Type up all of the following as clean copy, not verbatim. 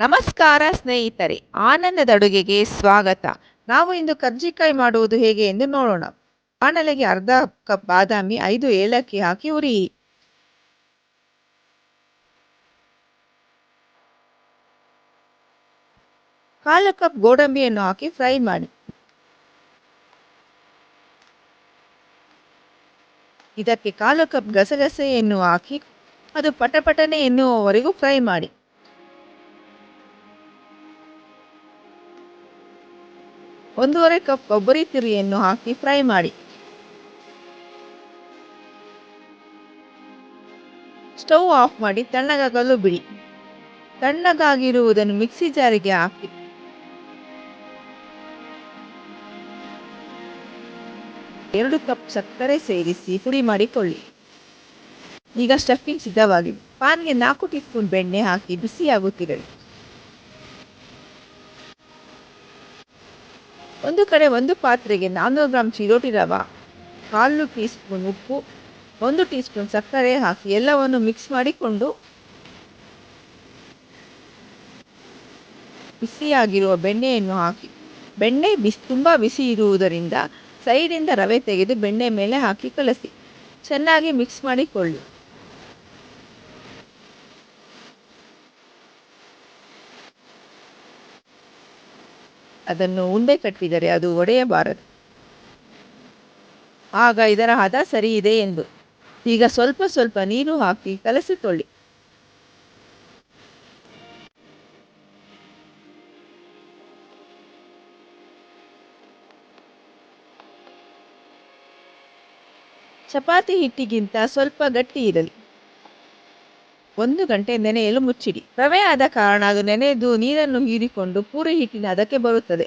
ನಮಸ್ಕಾರ ಸ್ನೇಹಿತರೆ, ಆನಂದದ ಅಡುಗೆಗೆ ಸ್ವಾಗತ. ನಾವು ಇಂದು ಕರ್ಜಿಕಾಯಿ ಮಾಡುವುದು ಹೇಗೆ ಎಂದು ನೋಡೋಣ. ಬಾಣಲೆಗೆ ಅರ್ಧ ಕಪ್ ಬಾದಾಮಿ, 5 ಏಲಕ್ಕಿ ಹಾಕಿ ಹುರಿಯಿರಿ. ಕಾಲು ಕಪ್ ಗೋಡಂಬಿಯನ್ನು ಹಾಕಿ ಫ್ರೈ ಮಾಡಿ. ಇದಕ್ಕೆ ಕಾಲು ಕಪ್ ಗಸಗಸೆಯನ್ನು ಹಾಕಿ ಅದು ಪಟಪಟನೆ ಎನ್ನುವವರೆಗೂ ಫ್ರೈ ಮಾಡಿ. 1.5 ಕಪ್ ಕೊಬ್ಬರಿ ತುರಿಯನ್ನು ಹಾಕಿ ಫ್ರೈ ಮಾಡಿ. ಸ್ಟವ್ ಆಫ್ ಮಾಡಿ ತಣ್ಣಗಾಗಲು ಬಿಡಿ. ತಣ್ಣಗಾಗಿರುವುದನ್ನು ಮಿಕ್ಸಿ ಜಾರಿಗೆ ಹಾಕಿ 2 ಕಪ್ ಸಕ್ಕರೆ ಸೇರಿಸಿ ಪುಡಿ ಮಾಡಿಕೊಳ್ಳಿ. ಈಗ ಸ್ಟಫಿಂಗ್ ಸಿದ್ಧವಾಗಿದೆ. ಪಾನ್ಗೆ 4 ಟೀ ಸ್ಪೂನ್ ಬೆಣ್ಣೆ ಹಾಕಿ ಬಿಸಿಯಾಗುತ್ತಿರಲಿ. ಒಂದು ಕಡೆ ಒಂದು ಪಾತ್ರೆಗೆ 400 ಗ್ರಾಂ ಚಿರೋಟಿ ರವೆ, 1/4 ಟೀ ಸ್ಪೂನ್ ಉಪ್ಪು, 1 ಟೀ ಸ್ಪೂನ್ ಸಕ್ಕರೆ ಹಾಕಿ ಎಲ್ಲವನ್ನು ಮಿಕ್ಸ್ ಮಾಡಿಕೊಂಡು ಬಿಸಿಯಾಗಿರುವ ಬೆಣ್ಣೆಯನ್ನು ಹಾಕಿ. ಬೆಣ್ಣೆ ತುಂಬ ಬಿಸಿ ಇರುವುದರಿಂದ ಸೈಡಿಂದ ರವೆ ತೆಗೆದು ಬೆಣ್ಣೆ ಮೇಲೆ ಹಾಕಿ ಕಲಸಿ ಚೆನ್ನಾಗಿ ಮಿಕ್ಸ್ ಮಾಡಿಕೊಳ್ಳಿ. ಅದನ್ನು ಉಂಡೆ ಕಟ್ಟಿದರೆ ಅದು ಒಡೆಯಬಾರದು. ಆಗ ಇದರ ಹದ ಸರಿ ಇದೆ ಎಂದು. ಈಗ ಸ್ವಲ್ಪ ಸ್ವಲ್ಪ ನೀರು ಹಾಕಿ ಕಲಸಿಕೊಳ್ಳಿ. ಚಪಾತಿ ಹಿಟ್ಟಿಗಿಂತ ಸ್ವಲ್ಪ ಗಟ್ಟಿ ಇರಲಿ. 1 ಗಂಟೆ ನೆನೆಯಲು ಮುಚ್ಚಿಡಿ. ರವೆ ಆದ ಕಾರಣ ಅದು ನೆನೆದು ನೀರನ್ನು ಹೀರಿಕೊಂಡು ಪೂರಿ ಹಿಟ್ಟಿನ ಅದಕ್ಕೆ ಬರುತ್ತದೆ.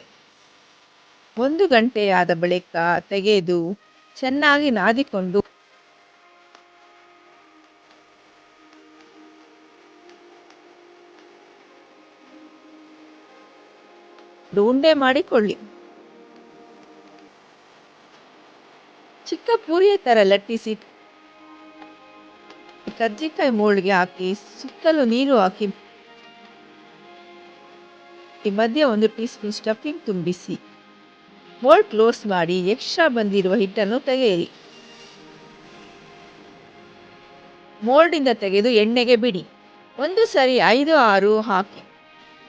1 ಗಂಟೆಯಾದ ಬಳಿಕ ತೆಗೆದು ಚೆನ್ನಾಗಿ ನಾದಿಕೊಂಡು ಉಂಡೆ ಮಾಡಿಕೊಳ್ಳಿ. ಚಿಕ್ಕ ಪೂರಿಯ ತರ ಲಟ್ಟಿಸಿ ಕರ್ಜಿಕಾಯಿ ಮೋಲ್ಡ್ಗೆ ಹಾಕಿ ಸುತ್ತಲೂ ನೀರು ಹಾಕಿ ಮಧ್ಯೆ 1 ಟೀ ಸ್ಪೂನ್ ಸ್ಟಫಿಂಗ್ ತುಂಬಿಸಿ ಮೋಲ್ಡ್ ಕ್ಲೋಸ್ ಮಾಡಿ ಎಕ್ಸ್ಟ್ರಾ ಬಂದಿರುವ ಹಿಟ್ಟನ್ನು ತೆಗೆಯಿರಿ. ಮೋಲ್ಡಿಂದ ತೆಗೆದು ಎಣ್ಣೆಗೆ ಬಿಡಿ. ಒಂದು ಸರಿ 5-6 ಹಾಕಿ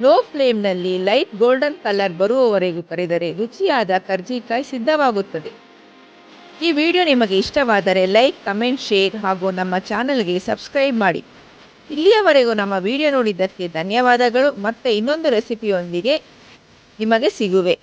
ಲೋ ಫ್ಲೇಮ್ನಲ್ಲಿ ಲೈಟ್ ಗೋಲ್ಡನ್ ಕಲರ್ ಬರುವವರೆಗೂ ಕರೆದರೆ ರುಚಿಯಾದ ಕರ್ಜಿಕಾಯಿ ಸಿದ್ಧವಾಗುತ್ತದೆ. ಈ ವಿಡಿಯೋ ನಿಮಗೆ ಇಷ್ಟವಾದರೆ ಲೈಕ್, ಕಮೆಂಟ್, ಶೇರ್ ಹಾಗೂ ನಮ್ಮ ಚಾನಲ್ಗೆ ಸಬ್ಸ್ಕ್ರೈಬ್ ಮಾಡಿ. ಇಲ್ಲಿಯವರೆಗೂ ನಮ್ಮ ವಿಡಿಯೋ ನೋಡಿದ್ದಕ್ಕೆ ಧನ್ಯವಾದಗಳು. ಮತ್ತೆ ಇನ್ನೊಂದು ರೆಸಿಪಿಯೊಂದಿಗೆ ನಿಮಗೆ ಸಿಗುವೆ.